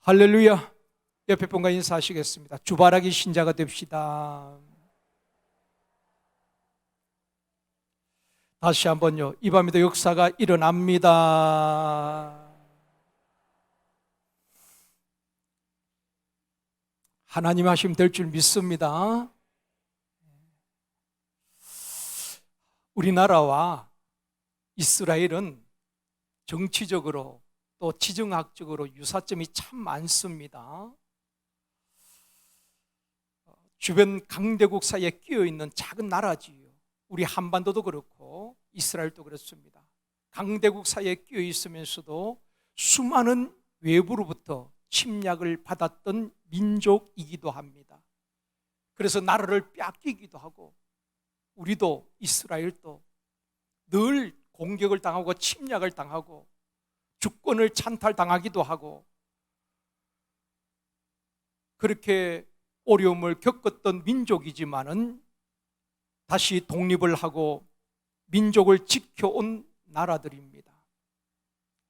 할렐루야. 옆에 분과 인사하시겠습니다. 주바라기 신자가 됩시다. 다시 한번요. 이 밤에도 역사가 일어납니다. 하나님 하시면 될 줄 믿습니다. 우리나라와 이스라엘은 정치적으로 또 지정학적으로 유사점이 참 많습니다. 주변 강대국 사이에 끼어있는 작은 나라지요. 우리 한반도도 그렇고 이스라엘도 그렇습니다. 강대국 사이에 끼어 있으면서도 수많은 외부로부터 침략을 받았던 민족이기도 합니다. 그래서 나라를 뺏기기도 하고 우리도 이스라엘도 늘 공격을 당하고 침략을 당하고 주권을 찬탈당하기도 하고 그렇게 어려움을 겪었던 민족이지만은 다시 독립을 하고 민족을 지켜온 나라들입니다.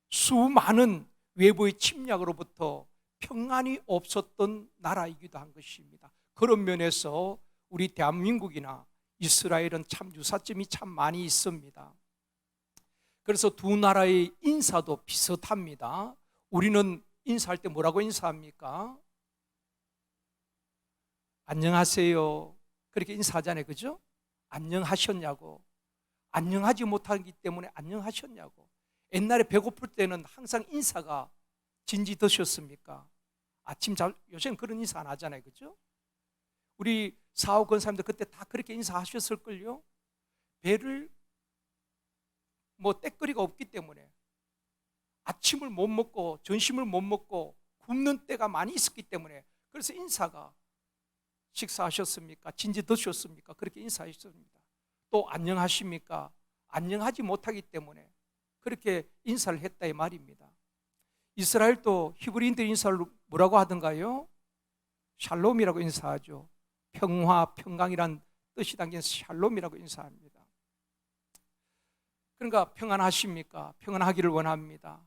수많은 외부의 침략으로부터 평안이 없었던 나라이기도 한 것입니다. 그런 면에서 우리 대한민국이나 이스라엘은 참 유사점이 참 많이 있습니다. 그래서 두 나라의 인사도 비슷합니다. 우리는 인사할 때 뭐라고 인사합니까? 안녕하세요. 그렇게 인사하잖아요. 그죠? 안녕하셨냐고. 안녕하지 못하기 때문에 안녕하셨냐고. 옛날에 배고플 때는 항상 인사가 진지 드셨습니까? 요새는 그런 인사 안 하잖아요. 그죠? 우리 사업 건 사람들 그때 다 그렇게 인사하셨을걸요? 배를 때거리가 없기 때문에 아침을 못 먹고 점심을 못 먹고 굶는 때가 많이 있었기 때문에 그래서 인사가 식사하셨습니까? 진지 드셨습니까? 그렇게 인사하셨습니다. 또 안녕하십니까? 안녕하지 못하기 때문에 그렇게 인사를 했다 이 말입니다. 이스라엘도 히브리인들 인사를 뭐라고 하던가요? 샬롬이라고 인사하죠. 평화, 평강이란 뜻이 담긴 샬롬이라고 인사합니다. 그러니까 평안하십니까? 평안하기를 원합니다.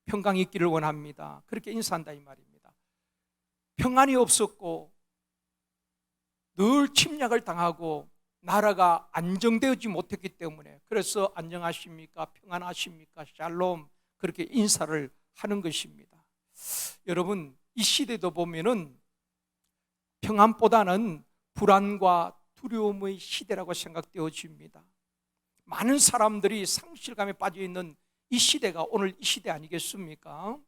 평강이 있기를 원합니다. 그렇게 인사한다 이 말입니다. 평안이 없었고 늘 침략을 당하고 나라가 안정되지 못했기 때문에 그래서 안녕하십니까? 평안하십니까? 샬롬 그렇게 인사를 하는 것입니다. 여러분 이 시대도 보면은 평안보다는 불안과 두려움의 시대라고 생각되어집니다. 많은 사람들이 상실감에 빠져 있는 이 시대가 오늘 이 시대 아니겠습니까?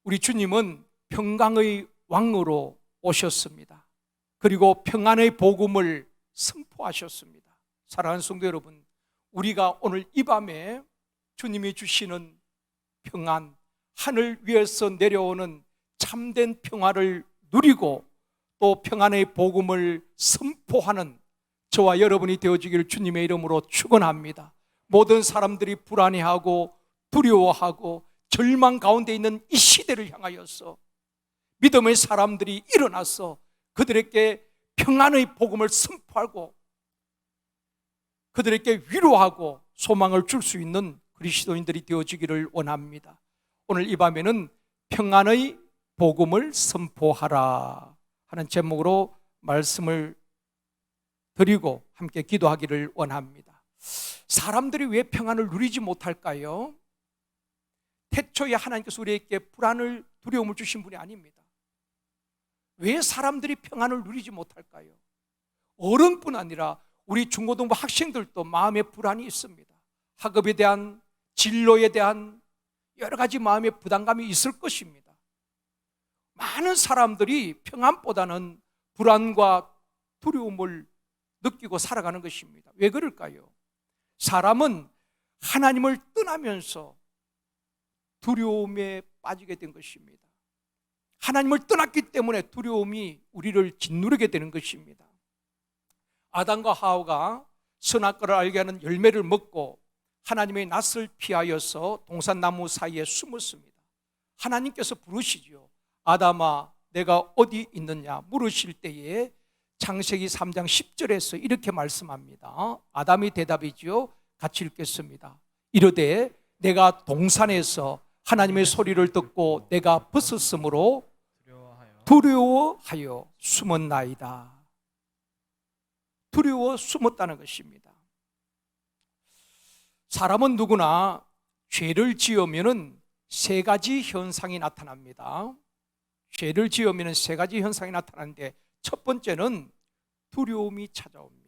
우리 주님은 평강의 왕으로 오셨습니다. 그리고 평안의 복음을 선포하셨습니다. 사랑하는 성도 여러분, 우리가 오늘 이 밤에 주님이 주시는 평안, 하늘 위에서 내려오는 참된 평화를 누리고 또 평안의 복음을 선포하는 저와 여러분이 되어지기를 주님의 이름으로 축원합니다. 모든 사람들이 불안해하고 두려워하고 절망 가운데 있는 이 시대를 향하여서 믿음의 사람들이 일어나서 그들에게 평안의 복음을 선포하고 그들에게 위로하고 소망을 줄 수 있는 그리스도인들이 되어지기를 원합니다. 오늘 이 밤에는 평안의 복음을 선포하라 하는 제목으로 말씀을 드리고 함께 기도하기를 원합니다. 사람들이 왜 평안을 누리지 못할까요? 태초에 하나님께서 우리에게 불안을 두려움을 주신 분이 아닙니다. 왜 사람들이 평안을 누리지 못할까요? 어른뿐 아니라 우리 중고등부 학생들도 마음에 불안이 있습니다. 학업에 대한 진로에 대한 여러 가지 마음의 부담감이 있을 것입니다. 많은 사람들이 평안보다는 불안과 두려움을 느끼고 살아가는 것입니다. 왜 그럴까요? 사람은 하나님을 떠나면서 두려움에 빠지게 된 것입니다. 하나님을 떠났기 때문에 두려움이 우리를 짓누르게 되는 것입니다. 아담과 하와가 선악과를 알게 하는 열매를 먹고 하나님의 낯을 피하여서 동산나무 사이에 숨었습니다. 하나님께서 부르시죠. 아담아 내가 어디 있느냐 물으실 때에 창세기 3장 10절에서 이렇게 말씀합니다. 아담이 대답이지요. 같이 읽겠습니다. 이르되 내가 동산에서 하나님의 소리를 듣고 내가 벗었으므로 두려워하여 두려워하여 숨었나이다. 두려워 숨었다는 것입니다. 사람은 누구나 죄를 지으면은 세 가지 현상이 나타납니다. 죄를 지으면은 세 가지 현상이 나타나는데 첫 번째는 두려움이 찾아옵니다.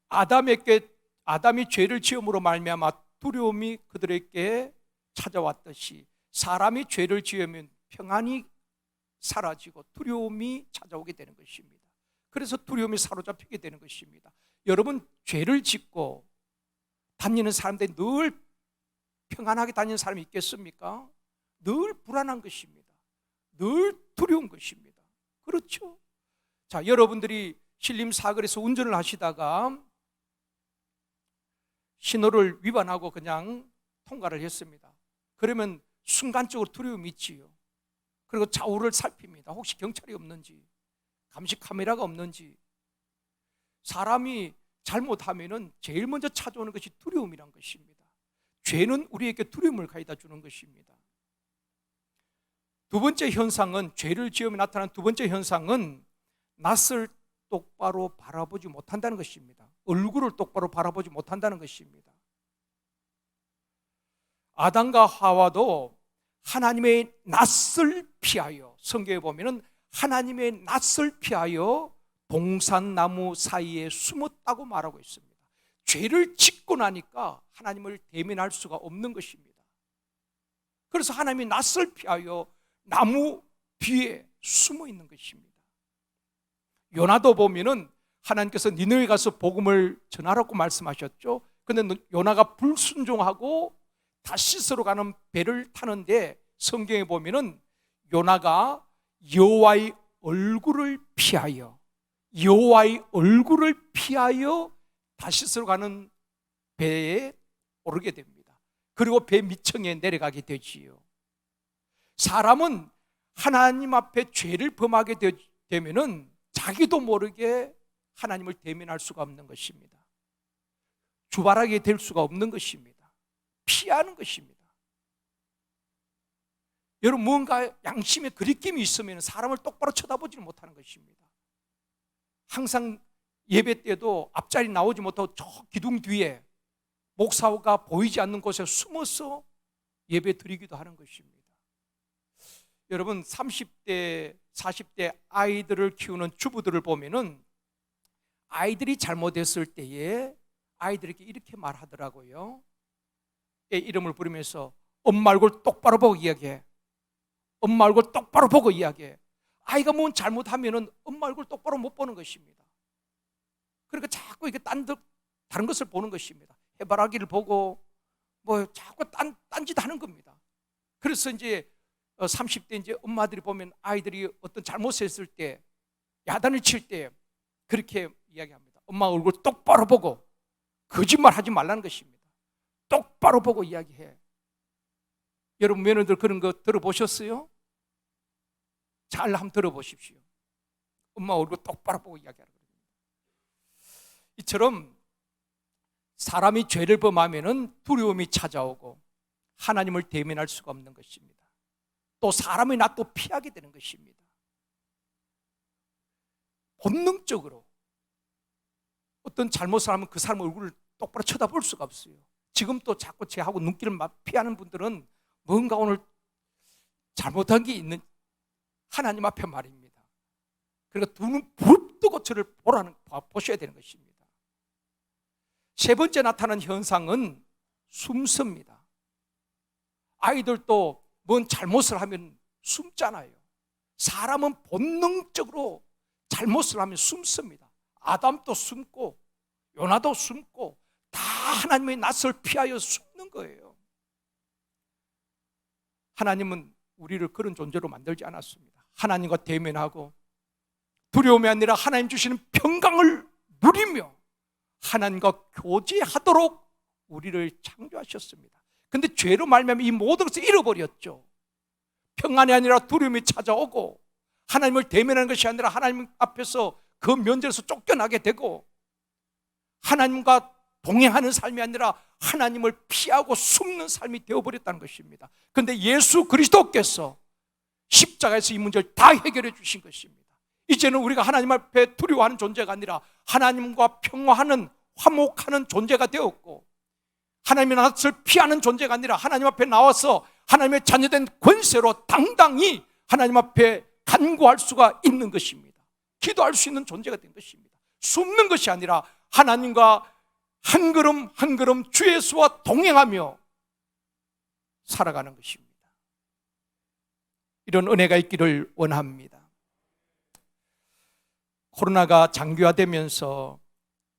아담이 죄를 지음으로 말미암아 두려움이 그들에게 찾아왔듯이 사람이 죄를 지으면 평안이 사라지고 두려움이 찾아오게 되는 것입니다. 그래서 두려움이 사로잡히게 되는 것입니다. 여러분, 죄를 짓고 다니는 사람들이 늘 평안하게 다니는 사람이 있겠습니까? 늘 불안한 것입니다. 늘 두려운 것입니다. 그렇죠? 자, 여러분들이 신림 사거리에서 운전을 하시다가 신호를 위반하고 그냥 통과를 했습니다. 그러면 순간적으로 두려움이 있지요. 그리고 좌우를 살핍니다. 혹시 경찰이 없는지, 감시 카메라가 없는지. 사람이 잘못하면은 제일 먼저 찾아오는 것이 두려움이란 것입니다. 죄는 우리에게 두려움을 가져다 주는 것입니다. 두 번째 현상은, 죄를 지으면 나타나는 두 번째 현상은 낯을 똑바로 바라보지 못한다는 것입니다. 얼굴을 똑바로 바라보지 못한다는 것입니다. 아담과 하와도 하나님의 낯을 피하여, 성경에 보면은 하나님의 낯을 피하여 동산나무 사이에 숨었다고 말하고 있습니다. 죄를 짓고 나니까 하나님을 대면할 수가 없는 것입니다. 그래서 하나님이 낯을 피하여 나무 뒤에 숨어 있는 것입니다. 요나도 보면은 하나님께서 니느웨 가서 복음을 전하라고 말씀하셨죠. 그런데 요나가 불순종하고 다시스로 가는 배를 타는데 성경에 보면은 요나가 여호와의 얼굴을 피하여 다시스로 가는 배에 오르게 됩니다. 그리고 배 밑층에 내려가게 되지요. 사람은 하나님 앞에 죄를 범하게 되면은 자기도 모르게 하나님을 대면할 수가 없는 것입니다. 주발하게 될 수가 없는 것입니다. 피하는 것입니다. 여러분, 뭔가 양심에 그리낌이 있으면 사람을 똑바로 쳐다보지를 못하는 것입니다. 항상 예배 때도 앞자리 나오지 못하고 저 기둥 뒤에 목사가 보이지 않는 곳에 숨어서 예배 드리기도 하는 것입니다. 여러분, 30대, 40대 아이들을 키우는 주부들을 보면은 아이들이 잘못했을 때에 아이들에게 이렇게 말하더라고요. 애 이름을 부르면서 엄마 얼굴 똑바로 보고 이야기해. 엄마 얼굴 똑바로 보고 이야기해. 아이가 뭔 잘못하면은 엄마 얼굴 똑바로 못 보는 것입니다. 그러니까 자꾸 이렇게 다른 것을 보는 것입니다. 해바라기를 보고 뭐 자꾸 딴짓 하는 겁니다. 그래서 이제 30대 이제 엄마들이 보면 아이들이 어떤 잘못을 했을 때, 야단을 칠 때 그렇게 이야기합니다. 엄마 얼굴 똑바로 보고 거짓말 하지 말라는 것입니다. 똑바로 보고 이야기해. 여러분, 며느리들 그런 거 들어보셨어요? 잘 한번 들어보십시오. 엄마 얼굴 똑바로 보고 이야기하는 겁니다. 이처럼 사람이 죄를 범하면은 두려움이 찾아오고 하나님을 대면할 수가 없는 것입니다. 또 사람의 낯도 피하게 되는 것입니다. 본능적으로 어떤 잘못을 하면 그 사람 얼굴을 똑바로 쳐다볼 수가 없어요. 지금 또 자꾸 제하고 눈길을 피하는 분들은 뭔가 오늘 잘못한 게 있는, 하나님 앞에 말입니다. 그러니까 두 눈 부릅뜨고 저를 보셔야 되는 것입니다. 세 번째 나타나는 현상은 숨습니다. 아이들도 뭔 잘못을 하면 숨잖아요. 사람은 본능적으로 잘못을 하면 숨습니다. 아담도 숨고 요나도 숨고 다 하나님의 낯을 피하여 숨는 거예요. 하나님은 우리를 그런 존재로 만들지 않았습니다. 하나님과 대면하고 두려움이 아니라 하나님 주시는 평강을 누리며 하나님과 교제하도록 우리를 창조하셨습니다. 그런데 죄로 말미암아 이 모든 것을 잃어버렸죠. 평안이 아니라 두려움이 찾아오고 하나님을 대면하는 것이 아니라 하나님 앞에서 그 면전에서 쫓겨나게 되고 하나님과 동행하는 삶이 아니라 하나님을 피하고 숨는 삶이 되어버렸다는 것입니다. 그런데 예수 그리스도께서 십자가에서 이 문제를 다 해결해 주신 것입니다. 이제는 우리가 하나님 앞에 두려워하는 존재가 아니라 하나님과 평화하는, 화목하는 존재가 되었고, 하나님의 낯을 피하는 존재가 아니라 하나님 앞에 나와서 하나님의 자녀된 권세로 당당히 하나님 앞에 간구할 수가 있는 것입니다. 기도할 수 있는 존재가 된 것입니다. 숨는 것이 아니라 하나님과 한 걸음 한 걸음 주 예수와 동행하며 살아가는 것입니다. 이런 은혜가 있기를 원합니다. 코로나가 장기화되면서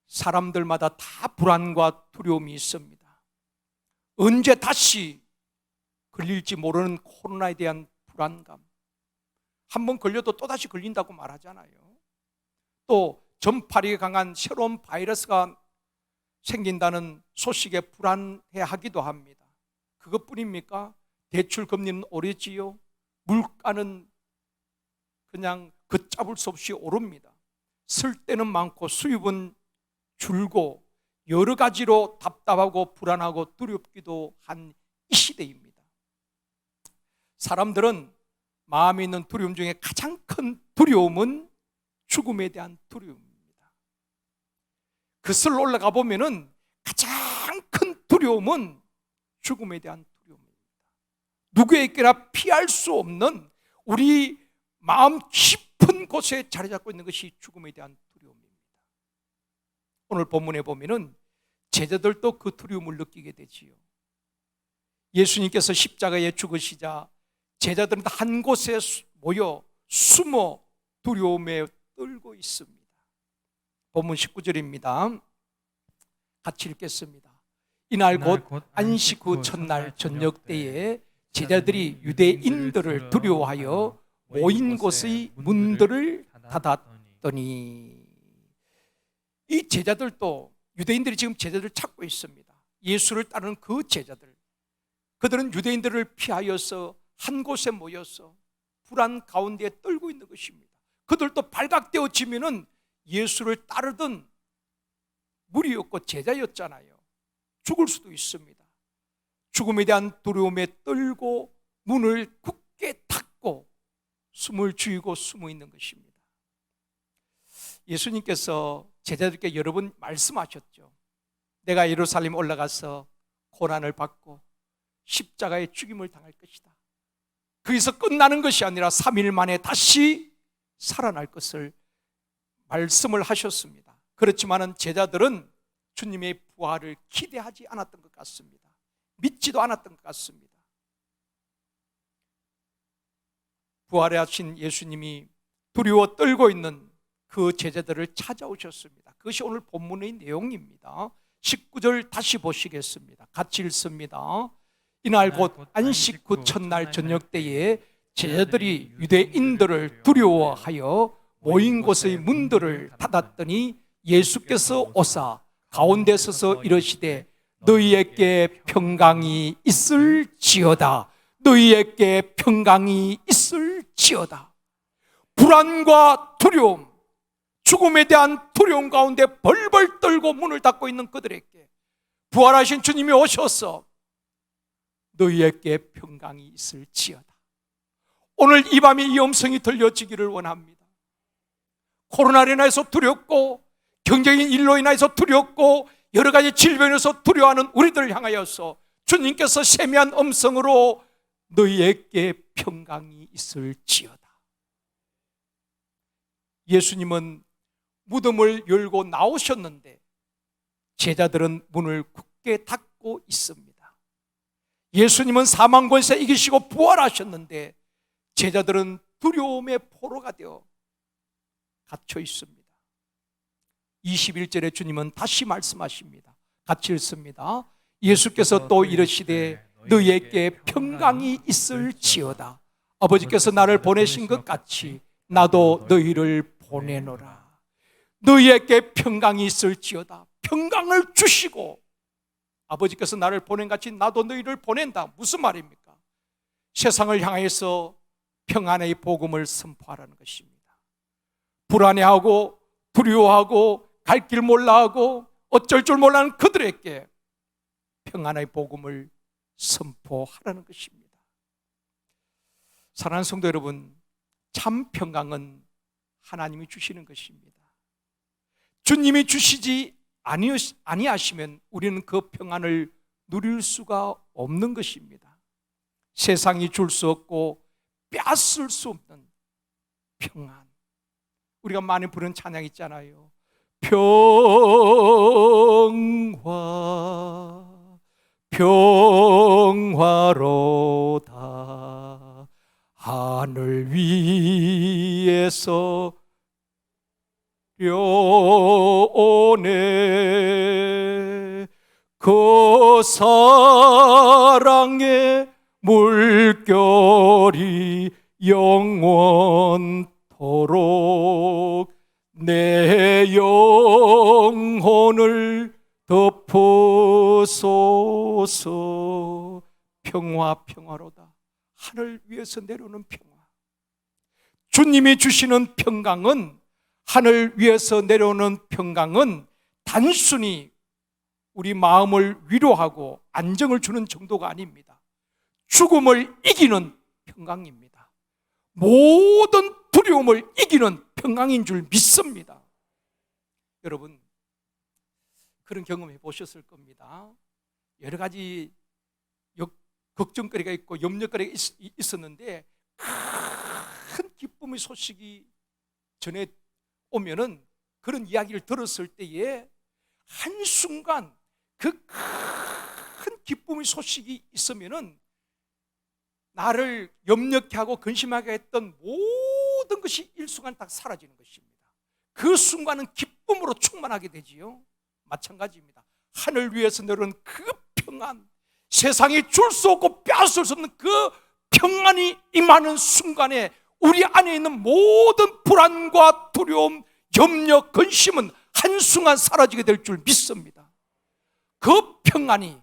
사람들마다 다 불안과 두려움이 있습니다. 언제 다시 걸릴지 모르는 코로나에 대한 불안감. 한번 걸려도 또다시 걸린다고 말하잖아요. 또 전파력이 강한 새로운 바이러스가 생긴다는 소식에 불안해하기도 합니다. 그것뿐입니까? 대출 금리는 오르지요. 물가는 그냥 걷잡을 수 없이 오릅니다. 쓸 때는 많고 수입은 줄고 여러 가지로 답답하고 불안하고 두렵기도 한 이 시대입니다. 사람들은 마음에 있는 두려움 중에 가장 큰 두려움은 죽음에 대한 두려움입니다. 그 썰로 올라가 보면은 가장 큰 두려움은 죽음에 대한 두려움입니다. 누구에게나 피할 수 없는 우리 마음 깊은 곳에 자리 잡고 있는 것이 죽음에 대한 두려움입니다. 오늘 본문에 보면은 제자들도 그 두려움을 느끼게 되지요. 예수님께서 십자가에 죽으시자 제자들은 한 곳에 모여 숨어 두려움에 떨고 있습니다. 본문 19절입니다. 같이 읽겠습니다. 이날 곧 안식 후 첫날 저녁 때에 제자들이 유대인들을 두려워하여 모인 곳의 문들을 닫았더니, 이 제자들도, 유대인들이 지금 제자들을 찾고 있습니다. 예수를 따르는 그 제자들, 그들은 유대인들을 피하여서 한 곳에 모여서 불안 가운데 떨고 있는 것입니다. 그들도 발각되어지면은 예수를 따르던 무리였고 제자였잖아요. 죽을 수도 있습니다. 죽음에 대한 두려움에 떨고 문을 굳게 닫고 숨을 죽이고 숨어 있는 것입니다. 예수님께서 제자들께 여러 번 말씀하셨죠. 내가 예루살렘 올라가서 고난을 받고 십자가의 죽임을 당할 것이다. 거기서 끝나는 것이 아니라 3일 만에 다시 살아날 것을 말씀을 하셨습니다. 그렇지만은 제자들은 주님의 부활을 기대하지 않았던 것 같습니다. 믿지도 않았던 것 같습니다. 부활하신 예수님이 두려워 떨고 있는 그 제자들을 찾아오셨습니다. 그것이 오늘 본문의 내용입니다. 19절 다시 보시겠습니다. 같이 읽습니다. 이날 곧 안식 후 첫날 저녁 때에 제자들이 유대인들을 두려워하여 모인 곳의 문들을 닫았더니 예수께서 오사 가운데 서서 이르시되 너희에게 평강이 있을지어다. 너희에게 평강이 있을지어다. 불안과 두려움, 죽음에 대한 두려움 가운데 벌벌 떨고 문을 닫고 있는 그들에게 부활하신 주님이 오셔서 너희에게 평강이 있을지어다. 오늘 이 밤에 이 음성이 들려지기를 원합니다. 코로나로 인해서 두렵고 경제적인 일로 인해서 두렵고 여러 가지 질병에서 두려워하는 우리들을 향하여서 주님께서 세미한 음성으로 너희에게 평강이 있을지어다. 예수님은 무덤을 열고 나오셨는데 제자들은 문을 굳게 닫고 있습니다. 예수님은 사망 권세 이기시고 부활하셨는데 제자들은 두려움의 포로가 되어 갇혀 있습니다. 21절에 주님은 다시 말씀하십니다. 같이 읽습니다. 예수께서 또 이르시되 너희에게 평강이 있을지어다. 아버지께서 나를 보내신 것 같이 나도 너희를 보내노라. 너희에게 평강이 있을지어다. 평강을 주시고 아버지께서 나를 보낸 같이 나도 너희를 보낸다. 무슨 말입니까? 세상을 향해서 평안의 복음을 선포하라는 것입니다. 불안해하고 두려워하고 갈 길 몰라하고 어쩔 줄 몰라는 그들에게 평안의 복음을 선포하라는 것입니다. 사랑하는 성도 여러분, 참 평강은 하나님이 주시는 것입니다. 주님이 주시지 아니하시면 우리는 그 평안을 누릴 수가 없는 것입니다. 세상이 줄 수 없고 빼앗을 수 없는 평안. 우리가 많이 부르는 찬양 있잖아요. 평화로다 하늘 위에서 려오네 그 사랑의 물결이 영원토록 내 영혼을 덮어소서. 평화로다. 하늘 위에서 내려오는 평화. 주님이 주시는 평강은, 하늘 위에서 내려오는 평강은 단순히 우리 마음을 위로하고 안정을 주는 정도가 아닙니다. 죽음을 이기는 평강입니다. 모든 두려움을 이기는 평강인 줄 믿습니다. 여러분, 그런 경험해 보셨을 겁니다. 여러 가지 걱정거리가 있고 염려거리가 있었는데 큰 기쁨의 소식이 전해 오면은, 그런 이야기를 들었을 때에 한순간 그 큰 기쁨의 소식이 있으면은 나를 염려케 하고 근심하게 했던 모든 것이 일순간 딱 사라지는 것입니다. 그 순간은 기쁨으로 충만하게 되지요. 마찬가지입니다. 하늘 위에서 내려오는 그 평안, 세상에 줄 수 없고 빼앗을 수 없는 그 평안이 임하는 순간에 우리 안에 있는 모든 불안과 두려움, 염려, 근심은 한순간 사라지게 될 줄 믿습니다. 그 평안이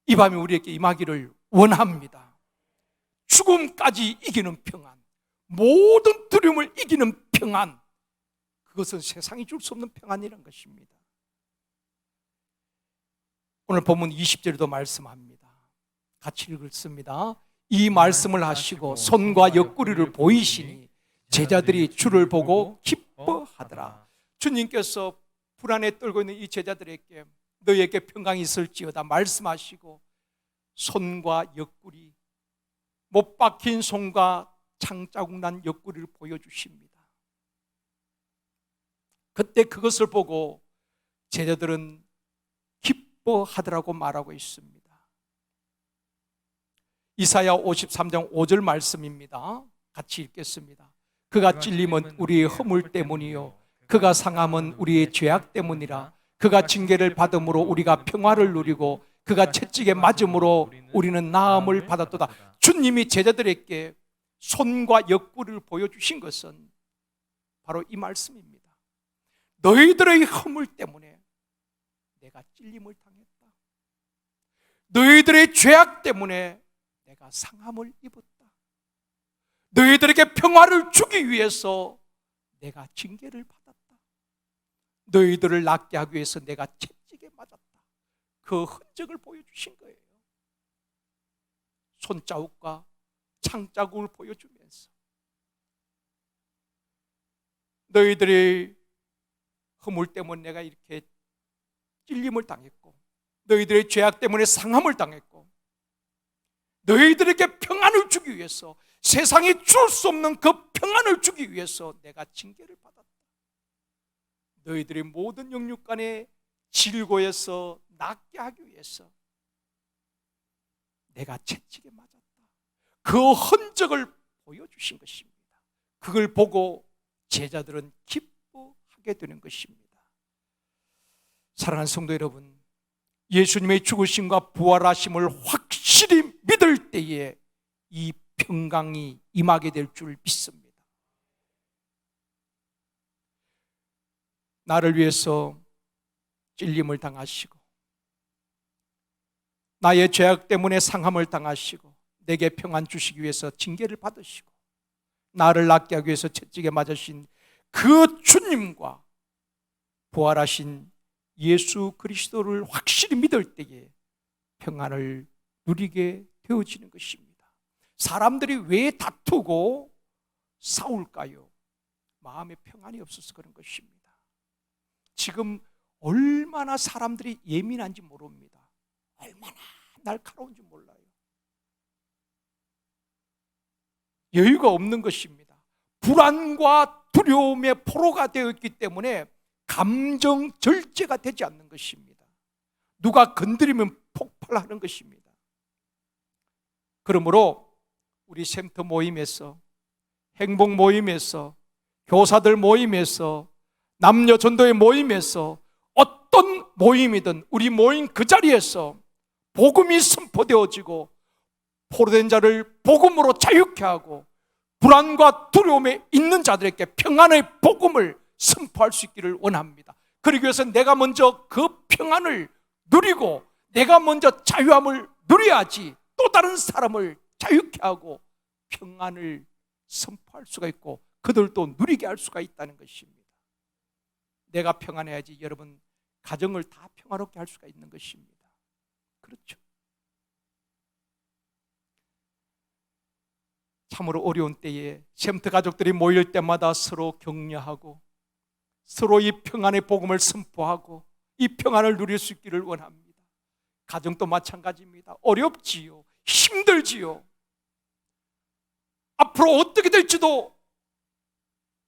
이 밤에 우리에게 임하기를 원합니다. 죽음까지 이기는 평안, 모든 두려움을 이기는 평안, 그것은 세상이 줄 수 없는 평안이라는 것입니다. 오늘 본문 20절에도 말씀합니다. 같이 읽습니다. 이 말씀을 하시고 손과 옆구리를 보이시니 제자들이 주를 보고 기뻐하더라. 주님께서 불안에 떨고 있는 이 제자들에게 너희에게 평강이 있을지어다 말씀하시고 손과 옆구리, 못 박힌 손과 창자국 난 옆구리를 보여주십니다. 그때 그것을 보고 제자들은 기뻐하더라고 말하고 있습니다. 이사야 53장 5절 말씀입니다. 같이 읽겠습니다. 그가 찔림은 우리의 허물 때문이요 그가 상함은 우리의 죄악 때문이라. 그가 징계를 받음으로 우리가 평화를 누리고 그가 채찍에 맞음으로 우리는 나음을 받았도다. 주님이 제자들에게 손과 옆구리를 보여주신 것은 바로 이 말씀입니다. 너희들의 허물 때문에 내가 찔림을 당했다. 너희들의 죄악 때문에 내가 상함을 입었다. 너희들에게 평화를 주기 위해서 내가 징계를 받았다. 너희들을 낫게 하기 위해서 내가 채찍에 맞았다. 그 흔적을 보여주신 거예요. 손자국과 창자국을 보여주면서 너희들의 허물 때문에 내가 이렇게 찔림을 당했고 너희들의 죄악 때문에 상함을 당했고 너희들에게 평안을 주기 위해서, 세상이 줄 수 없는 그 평안을 주기 위해서 내가 징계를 받았다. 너희들의 모든 영육간에 질고해서 낫게 하기 위해서 내가 채찍에 맞았다. 그 흔적을 보여주신 것입니다. 그걸 보고 제자들은 기뻐하게 되는 것입니다. 사랑하는 성도 여러분, 예수님의 죽으심과 부활하심을 확실히 믿을 때에 이 평강이 임하게 될 줄 믿습니다. 나를 위해서 찔림을 당하시고 나의 죄악 때문에 상함을 당하시고 내게 평안 주시기 위해서 징계를 받으시고 나를 낫게 하기 위해서 채찍에 맞으신 그 주님과 부활하신 예수 그리스도를 확실히 믿을 때에 평안을 누리게 되어지는 것입니다. 사람들이 왜 다투고 싸울까요? 마음에 평안이 없어서 그런 것입니다. 지금 얼마나 사람들이 예민한지 모릅니다. 얼마나 날카로운지 몰라요. 여유가 없는 것입니다. 불안과 두려움의 포로가 되어 있기 때문에 감정 절제가 되지 않는 것입니다. 누가 건드리면 폭발하는 것입니다. 그러므로 우리 샘터 모임에서, 행복 모임에서, 교사들 모임에서, 남녀 전도의 모임에서, 어떤 모임이든 우리 모임 그 자리에서 복음이 선포되어지고 포로된 자를 복음으로 자유케 하고 불안과 두려움에 있는 자들에게 평안의 복음을 선포할 수 있기를 원합니다. 그러기 위해서 내가 먼저 그 평안을 누리고 내가 먼저 자유함을 누려야지 또 다른 사람을 자유케 하고 평안을 선포할 수가 있고 그들도 누리게 할 수가 있다는 것입니다. 내가 평안해야지 여러분 가정을 다 평화롭게 할 수가 있는 것입니다. 그렇죠? 참으로 어려운 때에 샘터 가족들이 모일 때마다 서로 격려하고 서로 이 평안의 복음을 선포하고 이 평안을 누릴 수 있기를 원합니다. 가정도 마찬가지입니다. 어렵지요. 힘들지요. 앞으로 어떻게 될지도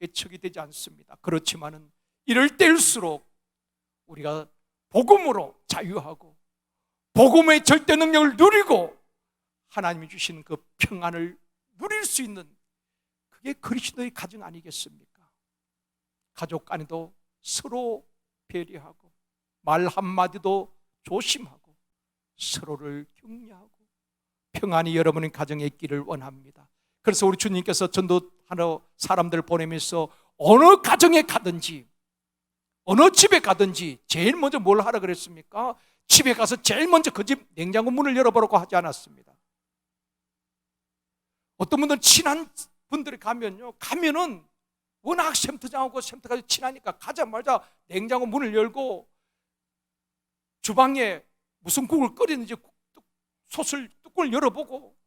예측이 되지 않습니다. 그렇지만은 이럴 때일수록 우리가 복음으로 자유하고 복음의 절대 능력을 누리고 하나님이 주시는 그 평안을 누릴 수 있는 그게 그리스도의 가정 아니겠습니까? 가족 간에도 서로 배려하고 말 한마디도 조심하고 서로를 격려하고 평안이 여러분의 가정에 있기를 원합니다. 그래서 우리 주님께서 전도하러 사람들을 보내면서 어느 가정에 가든지 어느 집에 가든지 제일 먼저 뭘 하라 그랬습니까? 집에 가서 제일 먼저 그 집 냉장고 문을 열어보라고 하지 않았습니다. 어떤 분들은 친한 분들이 가면은 워낙 샘터장하고 샘터까지 친하니까 가자마자 냉장고 문을 열고 주방에 무슨 국을 끓이는지 솥을 뚜껑을 열어보고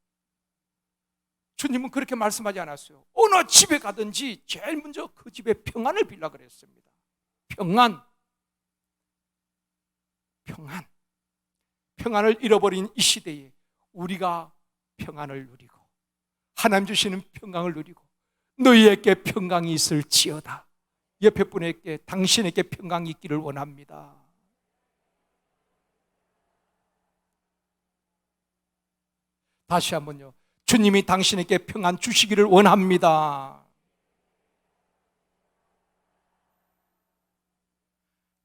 주님은 그렇게 말씀하지 않았어요. 어느 집에 가든지 제일 먼저 그 집의 평안을 빌라 그랬습니다. 평안을 잃어버린 이 시대에 우리가 평안을 누리고 하나님 주시는 평강을 누리고 너희에게 평강이 있을지어다. 옆에 분에게 당신에게 평강이 있기를 원합니다. 다시 한번요. 주님이 당신에게 평안 주시기를 원합니다.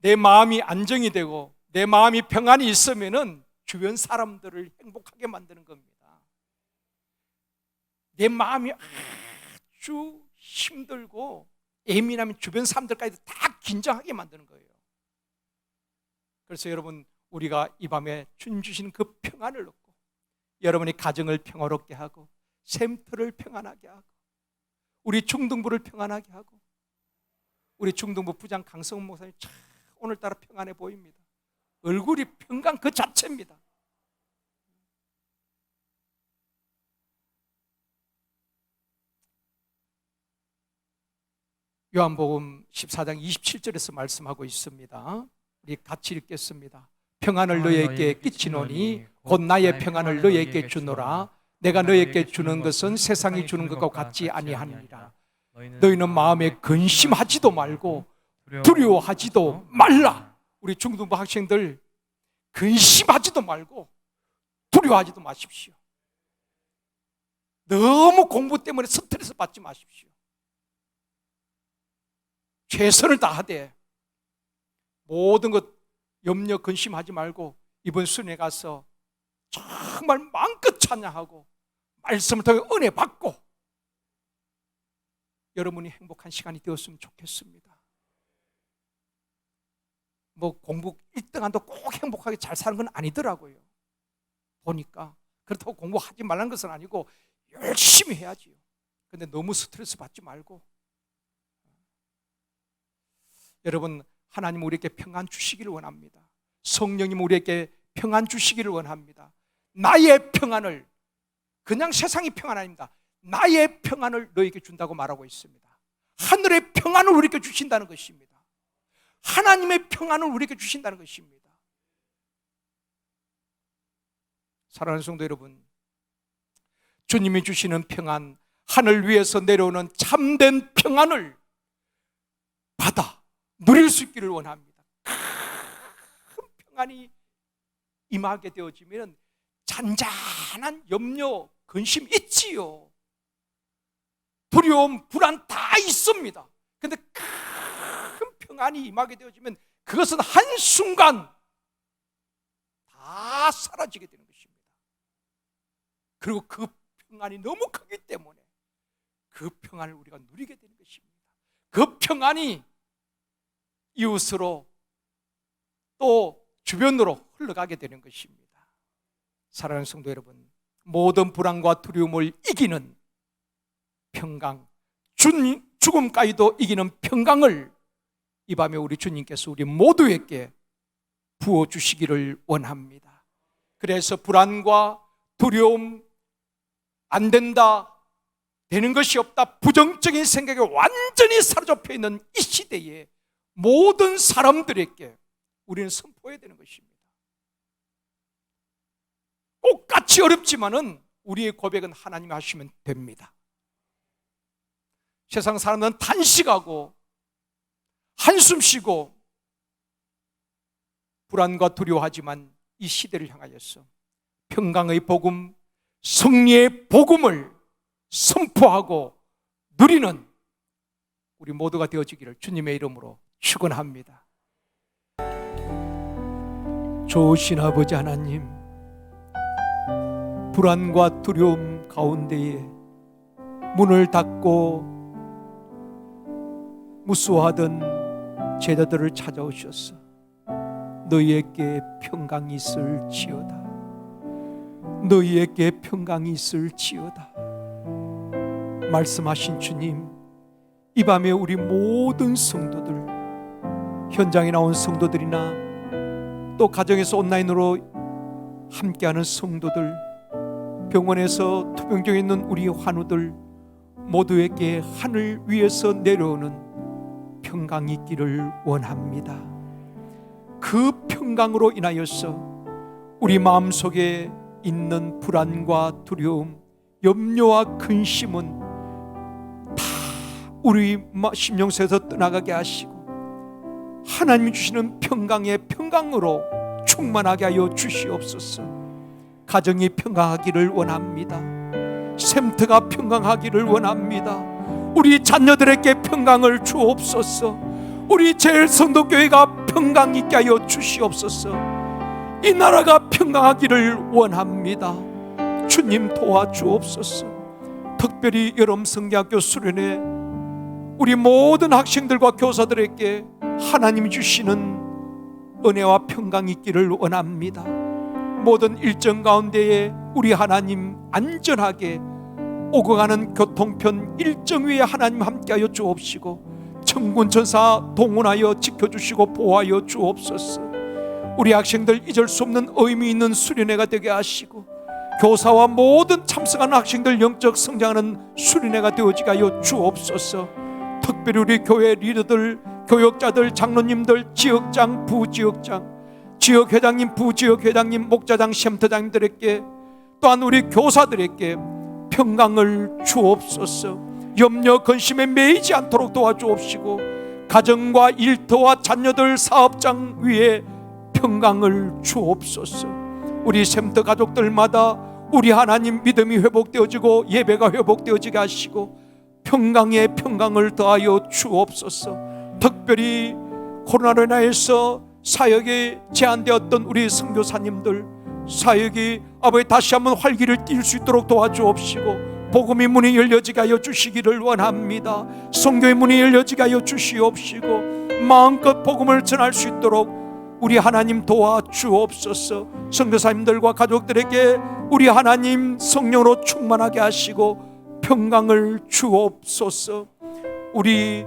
내 마음이 안정이 되고 내 마음이 평안이 있으면은 주변 사람들을 행복하게 만드는 겁니다. 내 마음이 아주 힘들고 예민하면 주변 사람들까지 다 긴장하게 만드는 거예요. 그래서 여러분 우리가 이 밤에 주님 주시는 그 평안을 얻고 여러분의 가정을 평화롭게 하고 샘터를 평안하게 하고 우리 중등부를 평안하게 하고 우리 중등부 부장 강성훈 목사님 참 오늘따라 평안해 보입니다. 얼굴이 평강 그 자체입니다. 요한복음 14장 27절에서 말씀하고 있습니다. 우리 같이 읽겠습니다. 평안을 너희에게 끼치노니 곧 나의 평안을 너희에게 주노라. 내가 너희에게 주는 것은 세상이 주는 것과 같지 아니하니라. 너희는 마음에 근심하지도 말고 두려워하지도 말라. 우리 중등부 학생들 근심하지도 말고 두려워하지도 마십시오. 너무 공부 때문에 스트레스 받지 마십시오. 최선을 다하되 모든 것 염려 근심하지 말고 이번 수련회 가서 정말 마음껏 찬양하고 말씀을 통해 은혜 받고 여러분이 행복한 시간이 되었으면 좋겠습니다. 뭐 공부 1등한다고 꼭 행복하게 잘 사는 건 아니더라고요. 보니까 그렇다고 공부하지 말라는 것은 아니고 열심히 해야지요. 근데 너무 스트레스 받지 말고 여러분 하나님 우리에게 평안 주시기를 원합니다. 성령님 우리에게 평안 주시기를 원합니다. 나의 평안을, 그냥 세상이 평안 아닙니다. 나의 평안을 너에게 준다고 말하고 있습니다. 하늘의 평안을 우리에게 주신다는 것입니다. 하나님의 평안을 우리에게 주신다는 것입니다. 사랑하는 성도 여러분, 주님이 주시는 평안, 하늘 위에서 내려오는 참된 평안을 받아 누릴 수 있기를 원합니다. 큰 평안이 임하게 되어지면 잔잔한 염려, 근심 있지요. 두려움, 불안 다 있습니다. 그런데 큰 평안이 임하게 되어지면 그것은 한순간 다 사라지게 되는 것입니다. 그리고 그 평안이 너무 크기 때문에 그 평안을 우리가 누리게 되는 것입니다. 그 평안이 이웃으로 또 주변으로 흘러가게 되는 것입니다. 사랑하는 성도 여러분, 모든 불안과 두려움을 이기는 평강, 죽음까지도 이기는 평강을 이 밤에 우리 주님께서 우리 모두에게 부어주시기를 원합니다. 그래서 불안과 두려움, 안 된다, 되는 것이 없다, 부정적인 생각에 완전히 사로잡혀 있는 이 시대에 모든 사람들에게 우리는 선포해야 되는 것입니다. 똑같이 어렵지만은 우리의 고백은 하나님이 하시면 됩니다. 세상 사람들은 단식하고 한숨 쉬고 불안과 두려워하지만 이 시대를 향하여서 평강의 복음, 승리의 복음을 선포하고 누리는 우리 모두가 되어지기를 주님의 이름으로 축원합니다. 좋으신 아버지 하나님, 불안과 두려움 가운데에 문을 닫고 무수하던 제자들을 찾아오셔서 너희에게 평강이 있을지어다, 너희에게 평강이 있을지어다 말씀하신 주님, 이 밤에 우리 모든 성도들, 현장에 나온 성도들이나 또 가정에서 온라인으로 함께하는 성도들, 병원에서 투병 중에 있는 우리 환우들 모두에게 하늘 위에서 내려오는 평강이 있기를 원합니다. 그 평강으로 인하여서 우리 마음속에 있는 불안과 두려움, 염려와 근심은 다 우리 심령에서 떠나가게 하시고 하나님이 주시는 평강의 평강으로 충만하게 하여 주시옵소서. 가정이 평강하기를 원합니다. 샘터가 평강하기를 원합니다. 우리 자녀들에게 평강을 주옵소서. 우리 제일성도교회가 평강 있게 하여 주시옵소서. 이 나라가 평강하기를 원합니다. 주님 도와주옵소서. 특별히 여름 성경학교 수련회 우리 모든 학생들과 교사들에게 하나님이 주시는 은혜와 평강이 있기를 원합니다. 모든 일정 가운데에 우리 하나님 안전하게 오고 가는 교통편 일정 위에 하나님 함께하여 주옵시고 천군 천사 동원하여 지켜주시고 보호하여 주옵소서. 우리 학생들 잊을 수 없는 의미 있는 수련회가 되게 하시고 교사와 모든 참석하는 학생들 영적 성장하는 수련회가 되어지게 하여 주옵소서. 특별히 우리 교회 리더들, 교역자들, 장로님들, 지역장, 부지역장, 지역회장님, 부지역회장님, 목자장, 쉼터장님들에게 또한 우리 교사들에게 평강을 주옵소서. 염려 근심에 매이지 않도록 도와주옵시고 가정과 일터와 자녀들, 사업장 위에 평강을 주옵소서. 우리 샘터 가족들마다 우리 하나님 믿음이 회복되어지고 예배가 회복되어지게 하시고 평강에 평강을 더하여 주옵소서. 특별히 코로나로 인하여서 사역에 제한되었던 우리 선교사님들 사역이 아버지 다시 한번 활기를 띨 수 있도록 도와주옵시고 복음의 문이 열려지게 하여 주시기를 원합니다. 선교의 문이 열려지게 하여 주시옵시고 마음껏 복음을 전할 수 있도록 우리 하나님 도와주옵소서. 선교사님들과 가족들에게 우리 하나님 성령으로 충만하게 하시고 평강을 주옵소서. 우리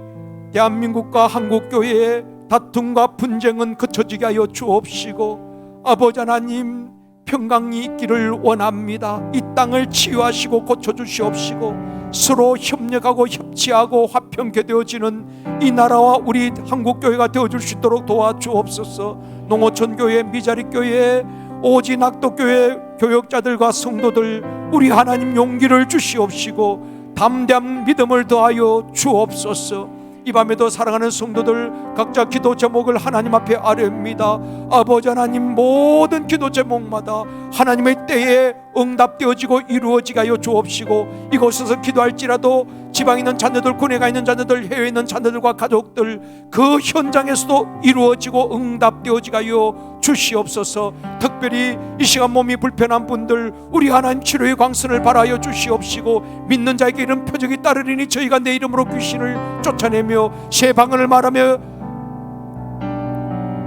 대한민국과 한국교회에 다툼과 분쟁은 그쳐지게 하여 주옵시고, 아버지 하나님, 평강이 있기를 원합니다. 이 땅을 치유하시고 고쳐주시옵시고, 서로 협력하고 협치하고 화평케 되어지는 이 나라와 우리 한국교회가 되어줄 수 있도록 도와주옵소서. 농어촌교회, 미자리교회, 오지 낙도교회 교역자들과 성도들, 우리 하나님 용기를 주시옵시고 담대한 믿음을 더하여 주옵소서. 이 밤에도 사랑하는 성도들 각자 기도 제목을 하나님 앞에 아뢰옵니다. 아버지 하나님, 모든 기도 제목마다 하나님의 때에 응답되어지고 이루어지게 하여 주옵시고, 이곳에서 기도할지라도 지방에 있는 자녀들, 군에 가 있는 자녀들, 해외에 있는 자녀들과 가족들 그 현장에서도 이루어지고 응답되어지게 하여 주시옵소서. 특별히 이 시간 몸이 불편한 분들, 우리 하나님 치료의 광선을 발하여 주시옵시고, 믿는 자에게 이런 표적이 따르리니 저희가 내 이름으로 귀신을 쫓아내며 새 방언을 말하며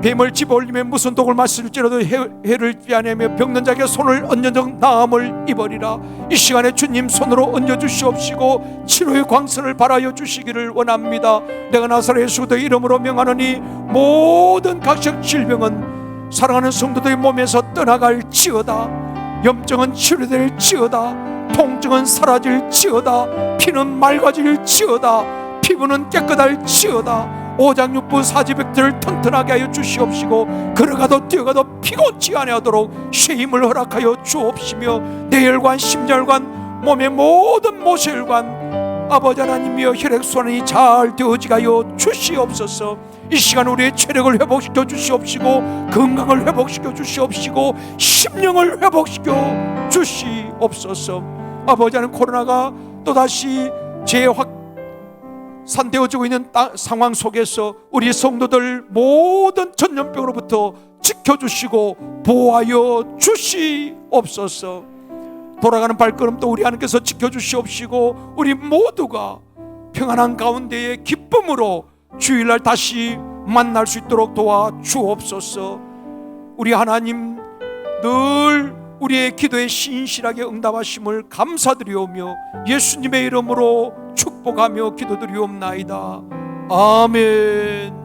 뱀을 집어올리며 무슨 독을 마실지라도 해를 빼앗으며 병든 자에게 손을 얹은 적 나음을 입으리라. 이 시간에 주님 손으로 얹어 주시옵시고 치료의 광선을 발하여 주시기를 원합니다. 내가 나사렛 예수의 이름으로 명하노니 모든 각종 질병은 사랑하는 성도들의 몸에서 떠나갈지어다. 염증은 치료될지어다. 통증은 사라질지어다. 피는 맑아질지어다. 피부는 깨끗할지어다. 오장육부 사지백들을 튼튼하게 하여 주시옵시고, 걸어가도 뛰어가도 피곤치 아니하도록 쉴 힘을 허락하여 주옵시며, 뇌혈관, 심혈관, 몸의 모든 모세혈관, 아버지 하나님이여 혈액순환이 잘 되어지게 하여 주시옵소서. 이 시간 우리의 체력을 회복시켜 주시옵시고, 건강을 회복시켜 주시옵시고, 심령을 회복시켜 주시옵소서. 아버지 하나님, 코로나가 또다시 산되어지고 있는 상황 속에서 우리 성도들 모든 전염병으로부터 지켜주시고 보호하여 주시옵소서. 돌아가는 발걸음도 우리 하나님께서 지켜주시옵시고, 우리 모두가 평안한 가운데에 기쁨으로 주일날 다시 만날 수 있도록 도와주옵소서. 우리 하나님, 늘 우리의 기도에 신실하게 응답하심을 감사드리오며 예수님의 이름으로 축복하며 기도드리옵나이다. 아멘.